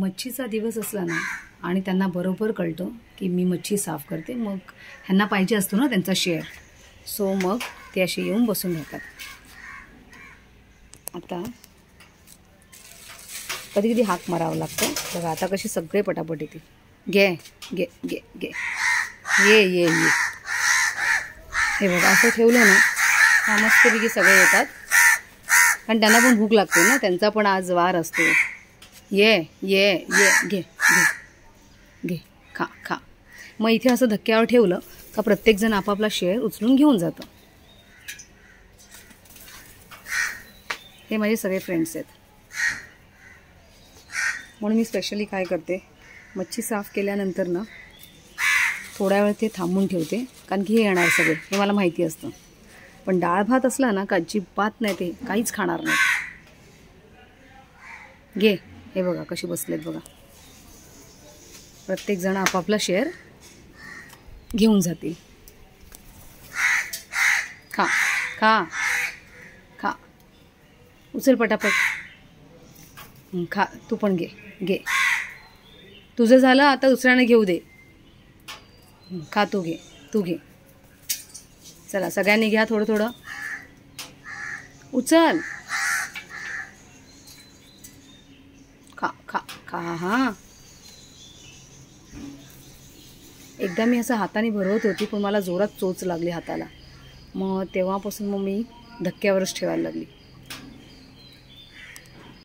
मच्छीचा दिवस असला ना आणि त्यांना बरोबर कळतं की मी मच्छी साफ करते, मग ह्यांना पाहिजे असतो ना त्यांचा शेअर. सो मग ते असे येऊन बसून राहतात. आता कधी कधी हाक मारावं लागतं. बघा आता कशी सगळे पटापट येते. घे घे घे घे ये ये ये. हे बघा असं ठेवलं ना हा मस्तपैकी सगळे येतात. कारण त्यांना पण भूक लागते ना, त्यांचा पण आज वार असतो. ये ये ये घे घे घे खा खा. मग इथे असं धक्क्यावर ठेवलं का प्रत्येकजण आपापला शेअर उचलून घेऊन जातं. हे माझे सगळे फ्रेंड्स आहेत. म्हणून मी स्पेशली काय करते, मच्छी साफ केल्यानंतर ना थोड्या वेळ ते थांबून ठेवते, कारण की हे येणार सगळे हे मला माहिती असतं. पण डाळ भात असला ना का अजिबात नाही, ते काहीच खाणार नाही. घे. हे बघा कशी बसलेत बघा. प्रत्येकजण आपापला शेअर घेऊन जातील. खा खा खा. उचल पटापट. खा तू पण घे घे. तुझं झालं आता दुसऱ्याने घेऊ दे. खा तू घे तू घे. चला सगळ्यांनी घ्या थोडं थोडं. उचल. खा खा खा. हां एकदा मी असं हाताने भरवत होती, पण मला जोरात चोच लागली हाताला. मग तेव्हापासून मी धक्क्यावरच ठेवायला लागली.